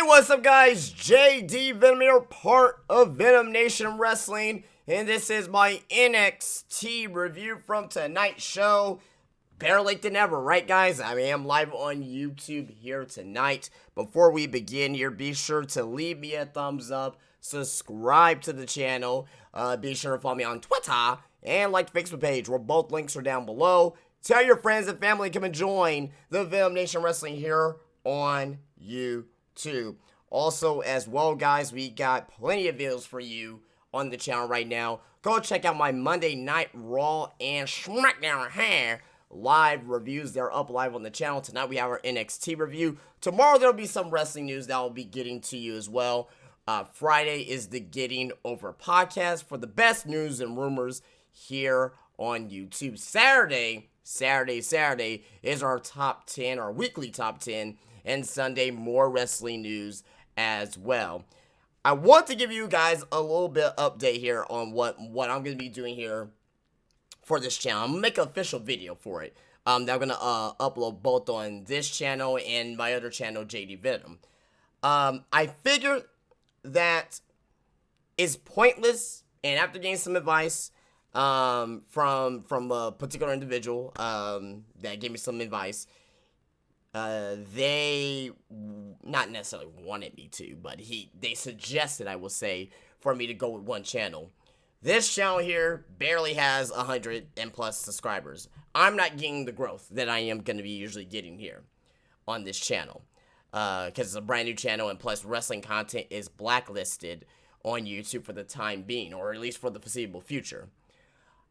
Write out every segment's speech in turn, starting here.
What's up, guys? JD Venom here, part of Venom Nation Wrestling, and this is my NXT review from tonight's show. Better late than ever, right, guys? I am live on YouTube here tonight. Before we begin here, be sure to leave me a thumbs up, subscribe to the channel, be sure to follow me on Twitter, and like the Facebook page, where both links are down below. Tell your friends and family to come and join the Venom Nation Wrestling here on YouTube. Also, as well, guys, we got plenty of videos for you on the channel right now. Go check out my Monday Night Raw and SmackDown hair live reviews. They're up live on the channel. Tonight we have our NXT review. Tomorrow there'll be some wrestling news that I'll be getting to you as well. Friday is the Getting Over podcast for the best news and rumors here on YouTube. Saturday is our top 10, our weekly top 10, and Sunday more wrestling news as well. I want to give you guys a little bit update here on what I'm going to be doing here for this channel. I'm going to make an official video for it that I'm going to upload both on this channel and my other channel, JD Venom. I figured that it's pointless, and after getting some advice from a particular individual that gave me some advice, they not necessarily wanted me to, but they suggested, I will say, for me to go with one channel. This channel here barely has 100 and plus subscribers. I'm not getting the growth that I am going to be usually getting here on this channel, because it's a brand new channel, and plus wrestling content is blacklisted on YouTube for the time being, or at least for the foreseeable future.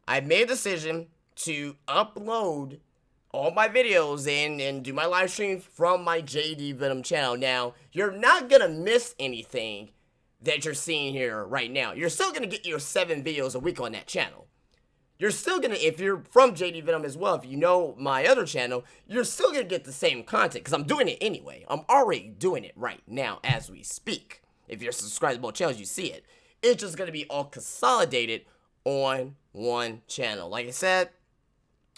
I made a decision to upload all my videos and do my live streams from my JD Venom channel. Now, you're not going to miss anything that you're seeing here right now. You're still going to get your 7 videos a week on that channel. You're still going to, if you're from JD Venom as well, if you know my other channel, you're still going to get the same content, because I'm doing it anyway. I'm already doing it right now as we speak. If you're subscribed to both channels, you see it. It's just going to be all consolidated on one channel. Like I said,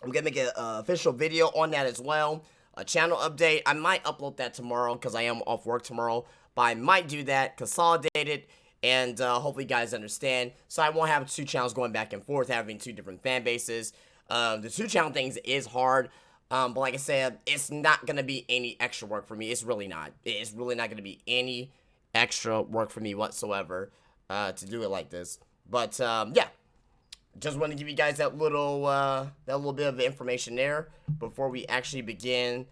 I'm going to make an official video on that as well. A channel update. I might upload that tomorrow because I am off work tomorrow. But I might do that, consolidate it, and hopefully you guys understand. So I won't have 2 channels going back and forth, having 2 different fan bases. The 2 channel things is hard. But like I said, it's not going to be any extra work for me. It's really not. It's really not going to be any extra work for me whatsoever to do it like this. But yeah. Just want to give you guys that little bit of information there before we actually begin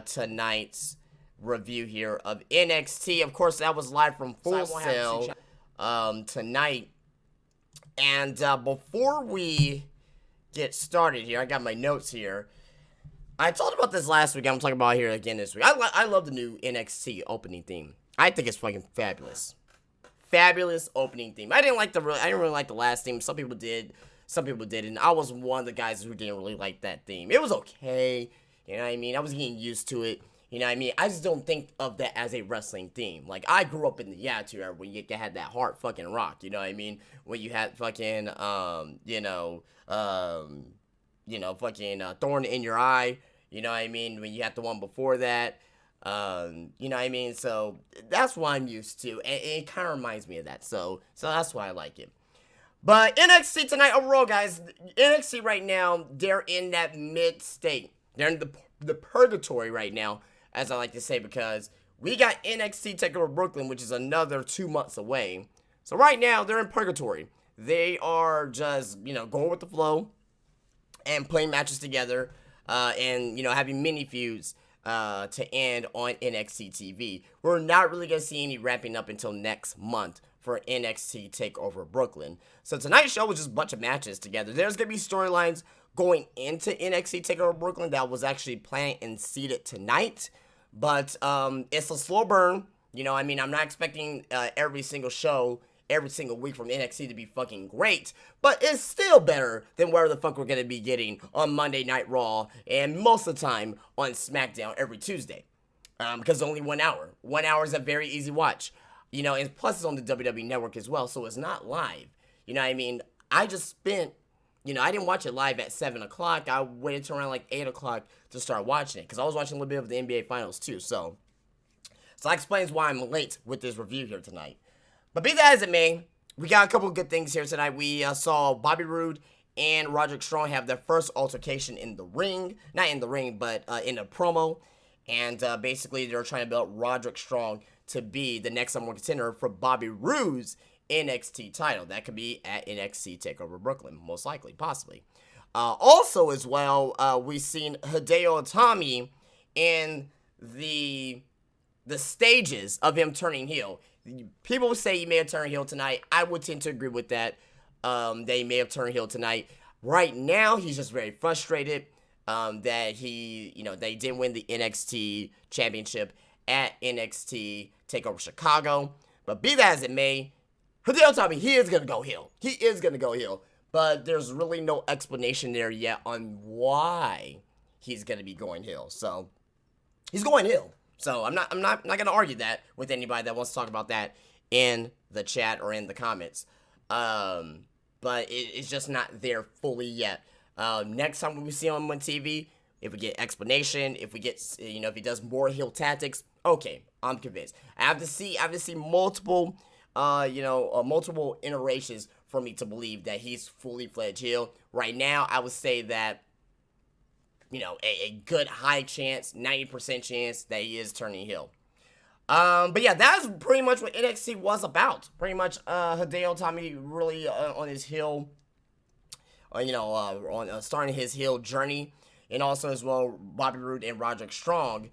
tonight's review here of NXT. Of course, that was live from Full Sail tonight. And before we get started here, I got my notes here. I talked about this last week. I'm talking about it here again this week. I love the new NXT opening theme. I think it's fucking fabulous. Fabulous opening theme. I didn't really like the last theme. Some people did, some people didn't. I was one of the guys who didn't really like that theme. It was okay, you know what I mean? I was getting used to it, you know what I mean? I just don't think of that as a wrestling theme. Like, I grew up in the Attitude Era when you had that hard fucking rock, you know what I mean? When you had fucking, fucking Thorn in Your Eye, you know what I mean? When you had the one before that. You know what I mean? So that's what I'm used to, and it kind of reminds me of that. So that's why I like it. But NXT tonight overall, guys, NXT right now, they're in that mid state. They're in the purgatory right now, as I like to say, because we got NXT TakeOver Brooklyn, which is another 2 months away. So right now, they're in purgatory. They are just, going with the flow and playing matches together, and, having mini feuds to end on NXT TV. We're not really going to see any wrapping up until next month for NXT TakeOver Brooklyn. So tonight's show was just a bunch of matches together. There's going to be storylines going into NXT TakeOver Brooklyn that was actually planned and seeded tonight. But it's a slow burn. I'm not expecting every single show every single week from NXT to be fucking great, but it's still better than where the fuck we're going to be getting on Monday Night Raw, and most of the time on SmackDown every Tuesday, because only 1 hour. 1 hour is a very easy watch, and plus it's on the WWE Network as well, so it's not live, I just spent, I didn't watch it live at 7 o'clock, I waited till around like 8 o'clock to start watching it, because I was watching a little bit of the NBA Finals too, so So that explains why I'm late with this review here tonight. But be that as it may, we got a couple of good things here tonight. We saw Bobby Roode and Roderick Strong have their first altercation in the ring. Not in the ring, but in a promo. And basically, they're trying to build Roderick Strong to be the next number one contender for Bobby Roode's NXT title. That could be at NXT TakeOver Brooklyn, most likely, possibly. Also, as well, we've seen Hideo Itami in the stages of him turning heel. People say he may have turned heel tonight. I would tend to agree with that. They may have turned heel tonight. Right now, he's just very frustrated that they didn't win the NXT Championship at NXT TakeOver Chicago. But be that as it may, Hideo Itami, he is going to go heel. He is going to go heel. But there's really no explanation there yet on why he's going to be going heel. So, he's going heel. So, I'm not going to argue that with anybody that wants to talk about that in the chat or in the comments. But it's just not there fully yet. Next time we see him on TV, if we get explanation, if we get, if he does more heel tactics, okay, I'm convinced. I have to see multiple, multiple iterations for me to believe that he's fully fledged heel. Right now, I would say that, a good high chance, 90% chance that he is turning heel. But yeah, that's pretty much what NXT was about. Pretty much, Hideo Itami really on his heel, starting his heel journey, and also as well Bobby Roode and Roderick Strong,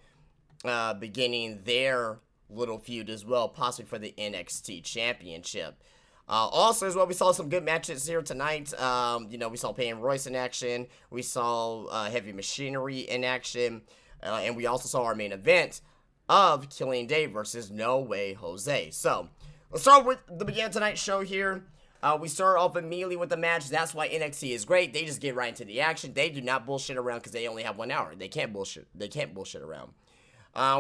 beginning their little feud as well, possibly for the NXT Championship. Also as well, we saw some good matches here tonight. We saw Peyton Royce in action. We saw Heavy Machinery in action, and we also saw our main event of Killian Dane versus No Way Jose. So, let's start with the Begin Tonight show here. We start off immediately with the match. That's why NXT is great. They just get right into the action. They do not bullshit around because they only have 1 hour. They can't bullshit. They can't bullshit around.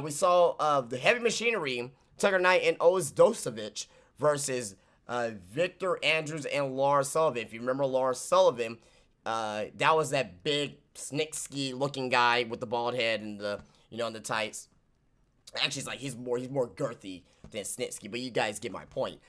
We saw the Heavy Machinery, Tucker Knight and Oz Dosovich versus Victor Andrews and Lars Sullivan. If you remember Lars Sullivan, that was that big Snitsky looking guy with the bald head and the and the tights. Actually, he's more girthy than Snitsky, but you guys get my point.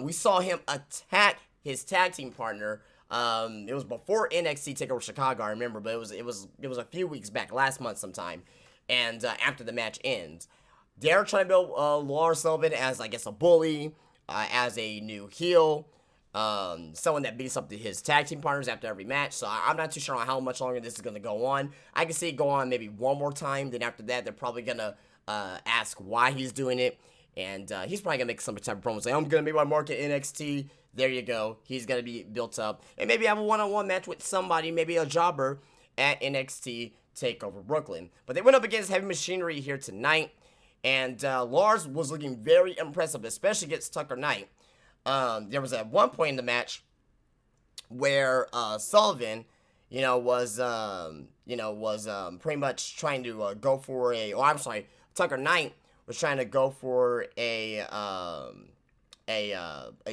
We saw him attack his tag team partner. It was before NXT TakeOver Chicago, I remember, but it was a few weeks back, last month sometime. And after the match ends, they're trying to build Lars Sullivan as, I guess, a bully, as a new heel, someone that beats up his tag team partners after every match. So I'm not too sure on how much longer this is going to go on. I can see it go on maybe one more time. Then after that, they're probably going to ask why he's doing it. And he's probably going to make some type of promo. Say, I'm going to make my mark at NXT. There you go. He's going to be built up. And maybe have a one-on-one match with somebody, maybe a jobber at NXT TakeOver Brooklyn. But they went up against Heavy Machinery here tonight. And Lars was looking very impressive, especially against Tucker Knight. There was at one point in the match where Sullivan, was pretty much trying to go for Tucker Knight was trying to go for a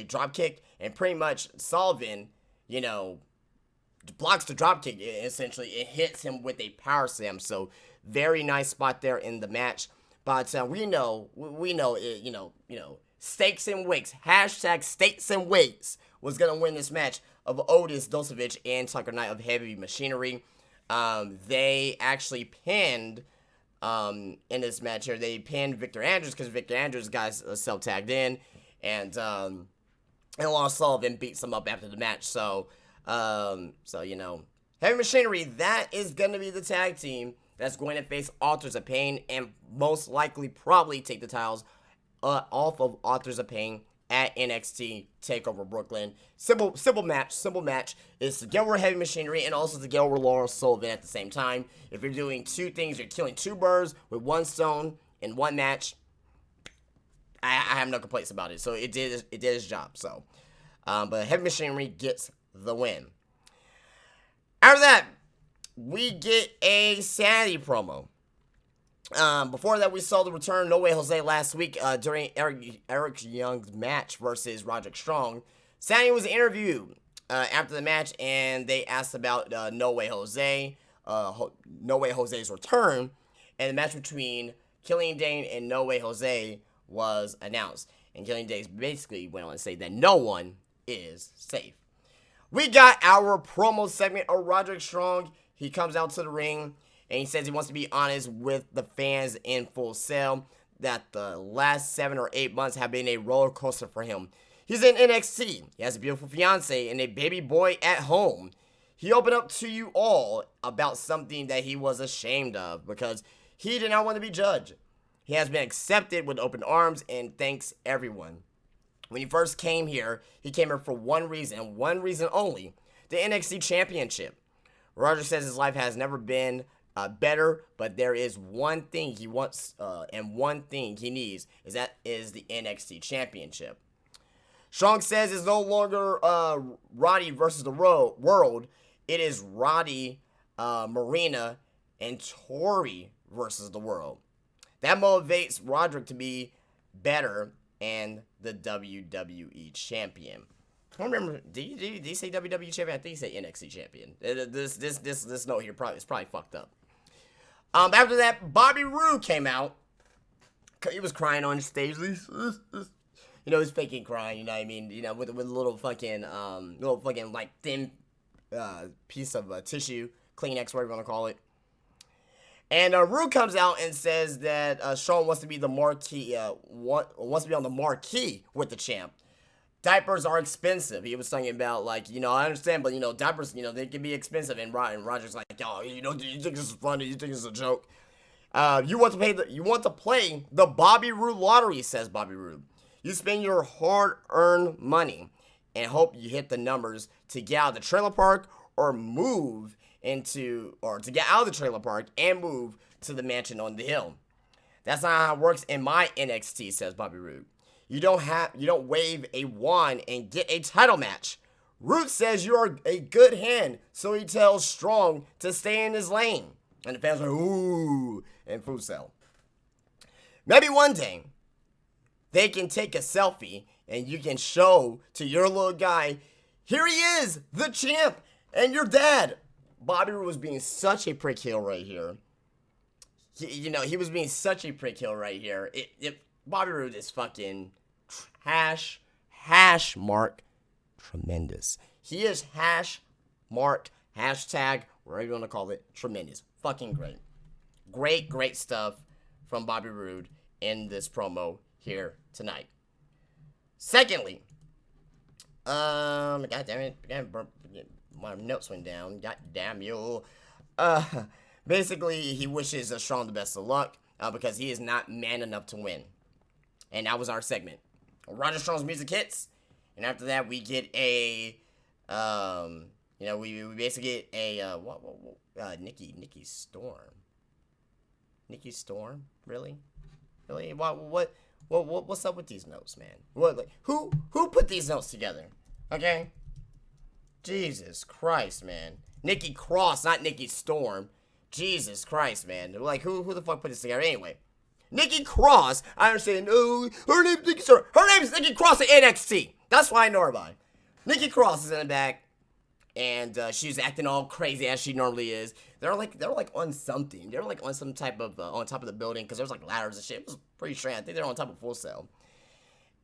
drop kick, and pretty much Sullivan, blocks the drop kick essentially. It hits him with a power slam. So very nice spot there in the match. But we know Stakes and Weights, hashtag Stakes and Weights was gonna win this match of Otis Dosovich and Tucker Knight of Heavy Machinery. They actually pinned in this match here. They pinned Victor Andrews because Victor Andrews got self-tagged in, and Lars Sullivan beats him up after the match. So Heavy Machinery, that is gonna be the tag team that's going to face Authors of Pain and most likely probably take the titles off of Authors of Pain at NXT TakeOver Brooklyn. Simple match is to get over Heavy Machinery and also to get over Lars Sullivan at the same time. If you're doing two things, you're killing two birds with one stone in one match. I have no complaints about it. So it did its job. So, but Heavy Machinery gets the win. After that, we get a Sanity promo. Before that, we saw the return of No Way Jose last week during Eric Young's match versus Roderick Strong. Sanity was interviewed after the match, and they asked about No Way Jose, No Way Jose's return, and the match between Killian Dane and No Way Jose was announced. And Killian Dane basically went on to say that no one is safe. We got our promo segment of Roderick Strong. He comes out to the ring and he says he wants to be honest with the fans in Full Sail, that the last 7 or 8 months have been a roller coaster for him. He's in NXT. He has a beautiful fiance and a baby boy at home. He opened up to you all about something that he was ashamed of because he did not want to be judged. He has been accepted with open arms and thanks everyone. When he first came here, he came here for one reason, and one reason only, the NXT Championship. Roger says his life has never been better, but there is one thing he wants and one thing he needs, is the NXT Championship. Strong says it's no longer Roddy versus the world. It is Roddy, Marina, and Tori versus the world. That motivates Roderick to be better and the WWE champion. I don't remember. Did he say WWE champion? I think he said NXT champion. This note here is probably fucked up. After that, Bobby Roode came out. He was crying on stage. He's faking crying. You know what I mean? With a little fucking like thin piece of tissue, Kleenex, whatever you want to call it. And Roode comes out and says that Strong wants to be the marquee, wants to be on the marquee with the champ. Diapers are expensive. He was talking about, like, I understand, but, diapers, they can be expensive. And Roger's like, oh, do you think this is funny? You think this is a joke? You want to play the Bobby Roode lottery, says Bobby Roode. You spend your hard-earned money and hope you hit the numbers to get out of the trailer park or to get out of the trailer park and move to the mansion on the hill. That's not how it works in my NXT, says Bobby Roode. You don't wave a wand and get a title match. Roode says you are a good hand, so he tells Strong to stay in his lane. And the fans are ooh and Full Sail. Maybe one day they can take a selfie and you can show to your little guy, here he is, the champ, and your dad. Bobby Roode was being such a prick heel right here. He was being such a prick heel right here. Bobby Roode is fucking hash mark tremendous. He is hash mark, hashtag, whatever you want to call it, tremendous. Fucking great. Great stuff from Bobby Roode in this promo here tonight. Secondly, god damn it, my notes went down. God damn you. Basically, he wishes Strong the best of luck because he is not man enough to win. And that was our segment. Roger Strong's music hits, and after that we get a, we basically get a Nikki Storm. Nikki Storm, really? What's up with these notes, man? Who put these notes together? Okay. Jesus Christ, man. Nikki Cross, not Nikki Storm. Jesus Christ, man. Like, who the fuck put this together? Anyway. Nikki Cross, I understand. Oh, her name's Nikki Storm. Her name's Nikki Cross at NXT. That's why I know her by. Nikki Cross is in the back, and she's acting all crazy as she normally is. They're like on something. They're like on some type of on top of the building because there's like ladders and shit. It was pretty strange. I think they're on top of Full Sail.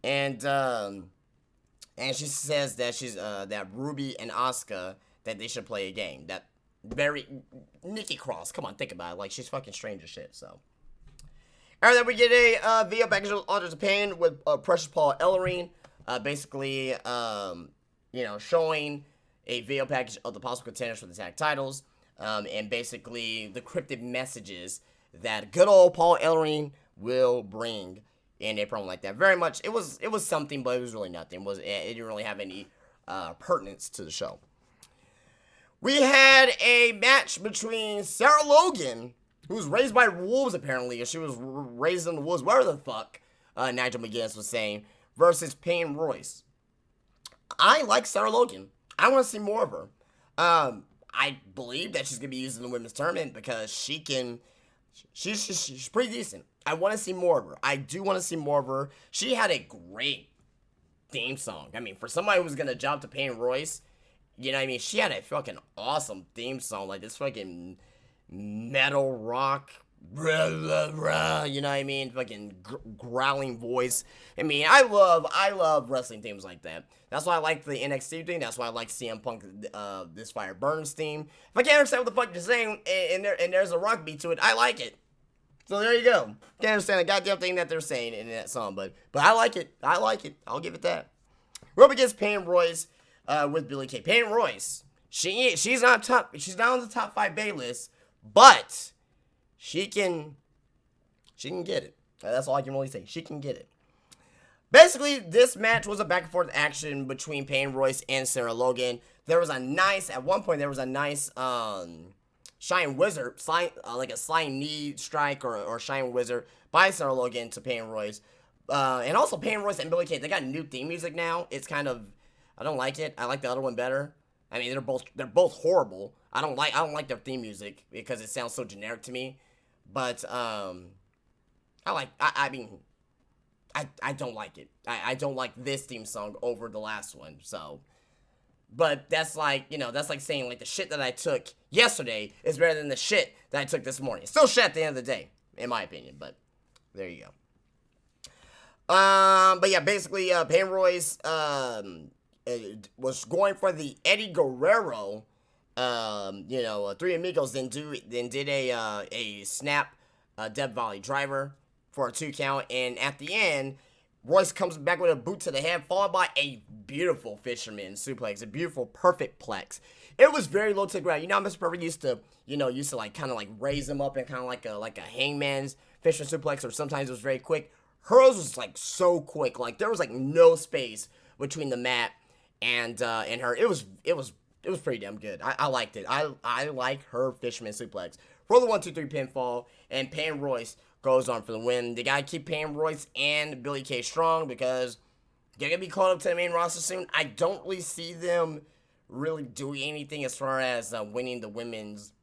And she says that she's that Ruby and Asuka that they should play a game. That very Nikki Cross. Come on, think about it. Like, she's fucking strange as shit. So, and then we get a video package of Authors of Pain with Precious Paul Ellering, basically showing a video package of the possible contenders for the tag titles, and basically the cryptic messages that good old Paul Ellering will bring in a promo like that. Very much, it was something, but it was really nothing. It didn't really have any pertinence to the show. We had a match between Sarah Logan, who was raised by wolves apparently, or she was raised in the woods, whatever the fuck Nigel McGuinness was saying, versus Payne Royce. I like Sarah Logan. I want to see more of her. I believe that she's going to be used in the women's tournament because she's pretty decent. I want to see more of her. I do want to see more of her. She had a great theme song. I mean, for somebody who was going to jump to Payne Royce, you know what I mean? She had a fucking awesome theme song. Like this fucking metal rock you know what I mean? Fucking growling voice. I mean, I love wrestling themes like that. That's why I like the NXT thing. That's why I like CM Punk, this Fire Burns theme. If I can't understand what the fuck you're saying, and there's a rock beat to it, I like it. So there you go. Can't understand the goddamn thing that they're saying in that song, but I like it. I like it. I'll give it that. We're up against Peyton Royce with Billie Kay. Peyton Royce, she's not on the top 5 Bay list, but she can get it. That's all I can really say. She can get it. Basically, this match was a back and forth action between Peyton Royce and Sarah Logan. At one point, there was a nice Shine Wizard, like a sliding knee strike or Shine Wizard by Sarah Logan to Peyton Royce. And also Peyton Royce and Billie Kay, they got new theme music now. It's kind of, I don't like it. I like the other one better. I mean, they're both horrible. I don't like their theme music because it sounds so generic to me. But I don't like it. I don't like this theme song over the last one. So, but that's like, that's like saying like the shit that I took yesterday is better than the shit that I took this morning. It's still shit at the end of the day, in my opinion. But there you go. But yeah, basically, Peyton Royce was going for the Eddie Guerrero, Three Amigos, then did a snap, Death Valley driver for a 2 count, and at the end, Royce comes back with a boot to the head, followed by a beautiful fisherman suplex, a beautiful perfect plex. It was very low to the ground. Mr. Perfect used to like kind of like raise him up and kind of like a hangman's fisherman suplex, or sometimes it was very quick. Hers was like so quick, like there was like no space between the mat and her. It was pretty damn good. I liked it. I like her fisherman suplex. For the 1-2-3 pinfall, and Peyton Royce goes on for the win. They gotta keep Peyton Royce and Billie Kay strong because they're gonna be called up to the main roster soon. I don't really see them really doing anything as far as winning the women's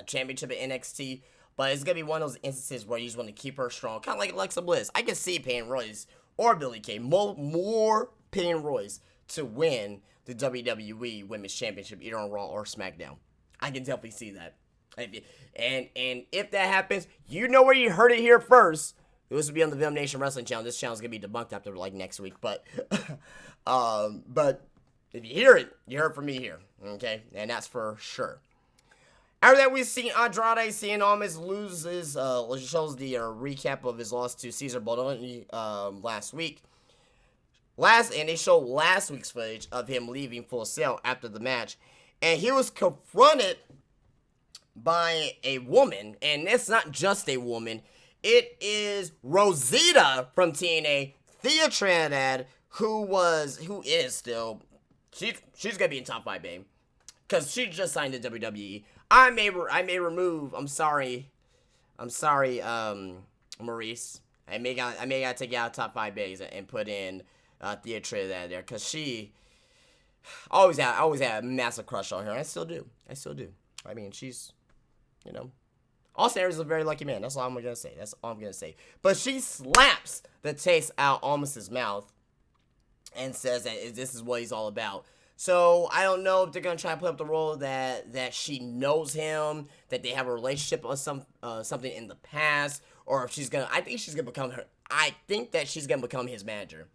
championship at NXT. But it's going to be one of those instances where you just want to keep her strong. Kind of like Alexa Bliss. I can see Peyton Royce or Billie Kay. More Peyton Royce to win the WWE Women's Championship either on Raw or SmackDown. I can definitely see that. And if that happens, you know where you heard it here first. This will be on the Vim Nation Wrestling channel. This channel is going to be debunked after like next week. But if you hear it, you heard it from me here. Okay? And that's for sure. After that, we've seen Andrade Cien Almas shows the recap of his loss to Cesar Bononi last week. And they showed last week's footage of him leaving Full Sail after the match. And he was confronted by a woman, and it's not just a woman. It is Rosita from TNA, Thea Trinidad, who is still, she's gonna be in top 5, babe, because she just signed to WWE. I may remove. I'm sorry, Maurice. I may gotta take you out of top 5 bays and put in Thea Trinidad there, because she always had a massive crush on her. I still do. I mean, she's, Austin Aries is a very lucky man. That's all I'm gonna say. But she slaps the taste out Almas's mouth and says that this is what he's all about. So I don't know if they're gonna try to put up the role that she knows him, that they have a relationship or something in the past, or if she's gonna. I think that she's gonna become his manager.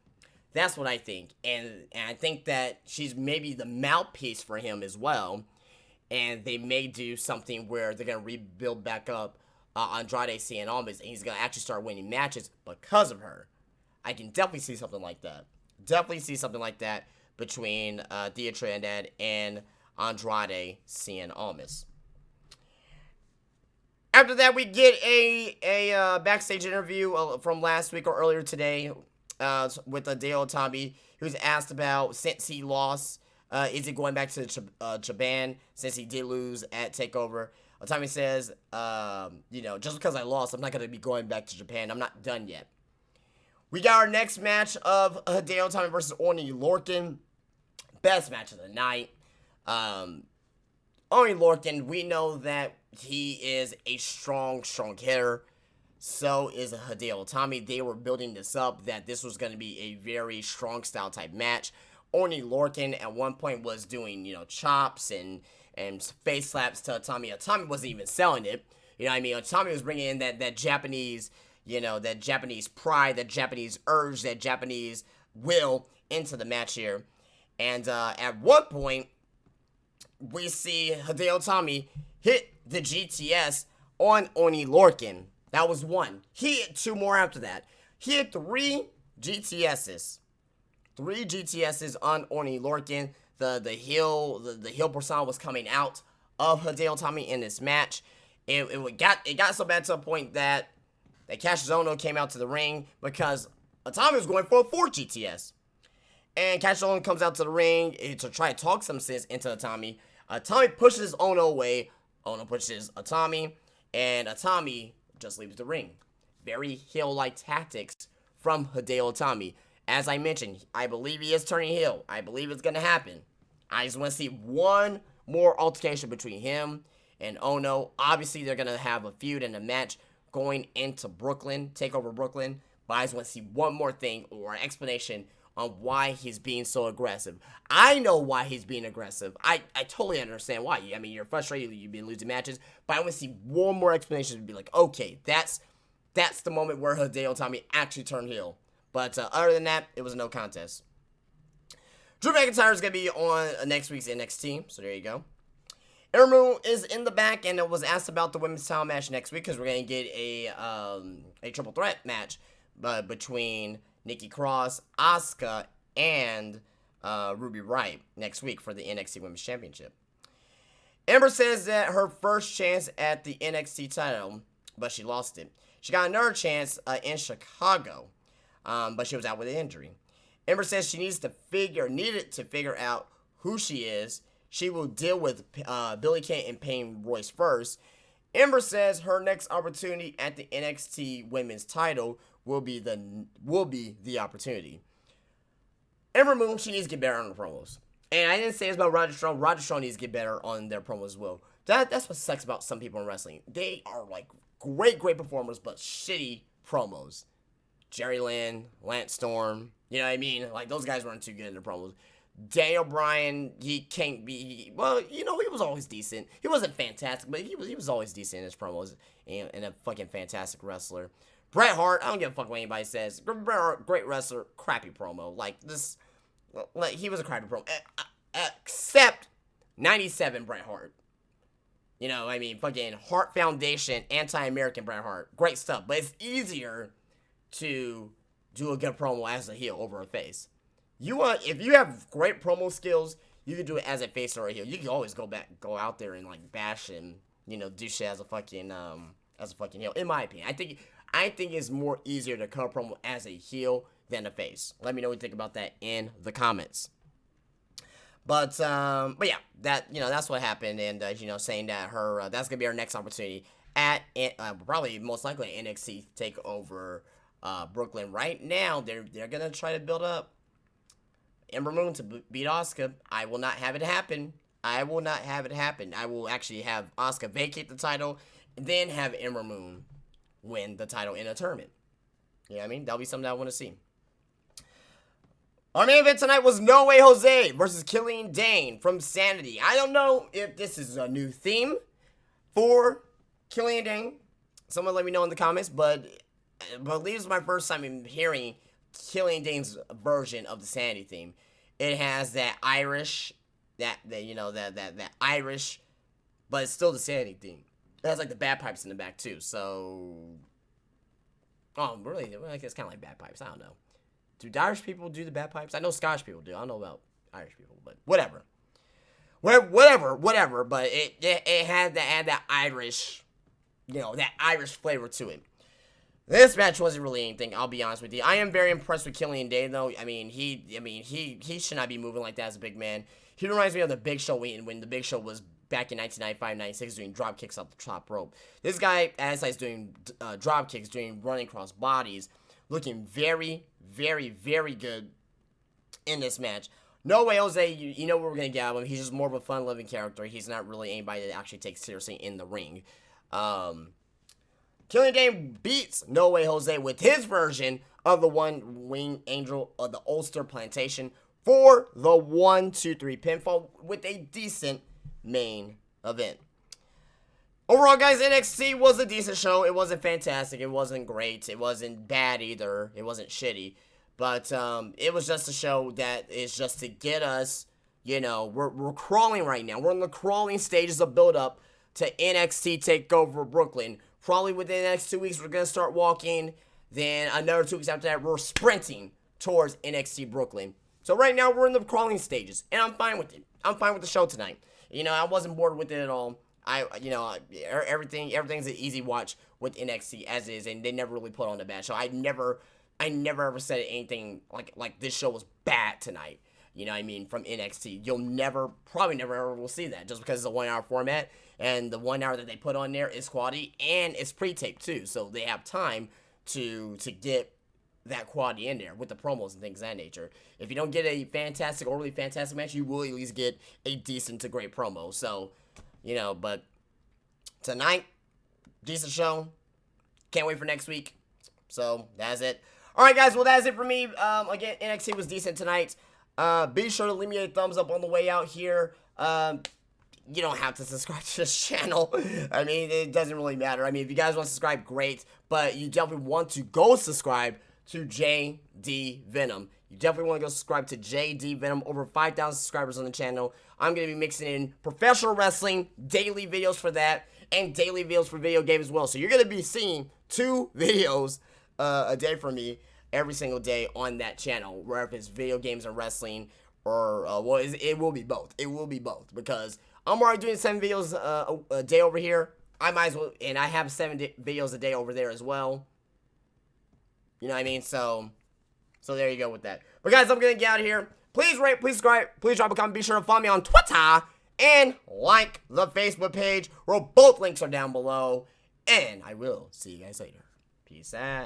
That's what I think, and I think that she's maybe the mouthpiece for him as well. And they may do something where they're gonna rebuild back up Andrade Cien Almas, and he's gonna actually start winning matches because of her. I can definitely see something like that. Between Thea Trinidad and Andrade Cien Almas. After that, we get a backstage interview from last week or earlier today with Dale Itami, who's asked about, since he lost, is he going back to Japan since he did lose at TakeOver? Itami says, just because I lost, I'm not going to be going back to Japan. I'm not done yet. We got our next match of Hideo Itami versus Oney Lorcan. Best match of the night. Oney Lorcan, we know that he is a strong hitter. So is Hideo Itami. They were building this up, that this was going to be a very strong style type match. Oney Lorcan at one point was doing, chops and face slaps to Itami. Itami wasn't even selling it. You know what I mean? Itami was bringing in that Japanese, that Japanese pride, that Japanese urge, that Japanese will into the match here. And at one point, we see Hideo Itami hit the GTS on Oni Lorcan. That was one. He hit two more after that. He hit three GTSs. Three GTSs on Oni Lorcan. The heel persona was coming out of Hideo Itami in this match. It got so bad to a point that Cassius Ohno came out to the ring because Itami was going for a 4 GTS. And Cassius Ohno comes out to the ring to try to talk some sense into Itami. Itami pushes Ohno away. Ohno pushes Itami. And Itami just leaves the ring. Very heel-like tactics from Hideo Itami. As I mentioned, I believe he is turning heel. I believe it's going to happen. I just want to see one more altercation between him and Ohno. Obviously, they're going to have a feud and a match going into Brooklyn, TakeOver Brooklyn. But I just want to see one more thing or an explanation on why he's being so aggressive. I know why he's being aggressive. I totally understand why. I mean, you're frustrated, you've been losing matches, but I want to see one more explanation to be like, okay, that's the moment where Hideo Itami actually turned heel. But other than that, it was no contest. Drew McIntyre is going to be on next week's NXT, so there you go. Irmu is in the back and it was asked about the women's title match next week because we're going to get a triple threat match between Nikki Cross, Asuka, and Ruby Riott next week for the NXT Women's Championship. Ember says that her first chance at the NXT title, but she lost it. She got another chance in Chicago, but she was out with an injury. Ember says she needed to figure out who she is. She will deal with Billie Kay and Peyton Royce first. Ember says her next opportunity at the NXT Women's title will be the opportunity. Ember Moon, she needs to get better on the promos. And I didn't say this about Roger Strong. Roger Strong needs to get better on their promos as well. That's what sucks about some people in wrestling. They are like great performers, but shitty promos. Jerry Lynn, Lance Storm, you know what I mean? Like, those guys weren't too good in the promos. Daniel Bryan, he can't be, well, he was always decent. He wasn't fantastic, but he was always decent in his promos and a fucking fantastic wrestler. Bret Hart, I don't give a fuck what anybody says. Bret Hart, great wrestler, crappy promo. He was a crappy promo. Except 97 Bret Hart. You know, I mean, fucking Hart Foundation, anti-American Bret Hart. Great stuff, but it's easier to do a good promo as a heel over a face. If you have great promo skills, you can do it as a face or a heel. You can always go out there and like bash and do shit as a fucking heel. In my opinion, I think it's more easier to cut a promo as a heel than a face. Let me know what you think about that in the comments. But yeah, that's what happened, and saying that that's gonna be her next opportunity at probably most likely NXT TakeOver Brooklyn. Right now, they're gonna try to build up Ember Moon to beat Asuka. I will not have it happen. I will actually have Asuka vacate the title, and then have Ember Moon win the title in a tournament. You know what I mean? That'll be something I want to see. Our main event tonight was No Way Jose versus Killian Dane from Sanity. I don't know if this is a new theme for Killian Dane. Someone let me know in the comments, but I believe it's my first time in hearing Killian Dane's version of the Sanity theme. It has that Irish, that Irish, but it's still the Sanity theme. It has like the bagpipes in the back too. So, really? I guess it's kind of like bagpipes. I don't know. Do Irish people do the bagpipes? I know Scottish people do. I don't know about Irish people, but whatever. Whatever. But it had that Irish, that Irish flavor to it. This match wasn't really anything, I'll be honest with you. I am very impressed with Killian Dane, though. He should not be moving like that as a big man. He reminds me of the Big Show when the Big Show was back in 1995-96 doing drop kicks off the top rope. This guy, as he's doing drop kicks, doing running cross bodies, looking very, very, very good in this match. No Way Jose, you know what we're going to get out of him. He's just more of a fun-loving character. He's not really anybody that actually takes seriously in the ring. Killian Dane beats No Way Jose with his version of the One-Wing Angel of the Ulster Plantation for the 1-2-3 pinfall with a decent main event. Overall, guys, NXT was a decent show. It wasn't fantastic. It wasn't great. It wasn't bad either. It wasn't shitty. But it was just a show that is just to get us, you know, we're crawling right now. We're in the crawling stages of build-up to NXT TakeOver Brooklyn. Probably within the next 2 weeks, we're going to start walking. Then another 2 weeks after that, we're sprinting towards NXT Brooklyn. So right now, we're in the crawling stages, and I'm fine with it. I'm fine with the show tonight. You know, I wasn't bored with it at all. Everything's an easy watch with NXT as is, and they never really put on a bad show. I never ever said anything like this show was bad tonight. You know what I mean? From NXT. You'll probably never ever will see that just because it's a 1 hour format, and the 1 hour that they put on there is quality, and it's pre-taped too, so they have time to get that quality in there with the promos and things of that nature. If you don't get a fantastic or really fantastic match, you will at least get a decent to great promo. So, you know, but tonight, decent show. Can't wait for next week. So, that's it. Alright, guys, well, that's it for me. Again, NXT was decent tonight. Be sure to leave me a thumbs up on the way out here. You don't have to subscribe to this channel. I mean, it doesn't really matter. I mean, if you guys want to subscribe, great. But you definitely want to go subscribe to JD Venom. You definitely want to go subscribe to JD Venom. Over 5,000 subscribers on the channel. I'm going to be mixing in professional wrestling, daily videos for that, and daily videos for video games as well. So you're going to be seeing 2 videos a day from me every single day on that channel, whether it's video games and wrestling, or, well, it will be both. It will be both, because I'm already doing 7 videos a day over here. I might as well, and I have 7 videos a day over there as well. You know what I mean? So there you go with that. But guys, I'm going to get out of here. Please rate, please subscribe, please drop a comment. Be sure to follow me on Twitter and like the Facebook page, where both links are down below. And I will see you guys later. Peace out.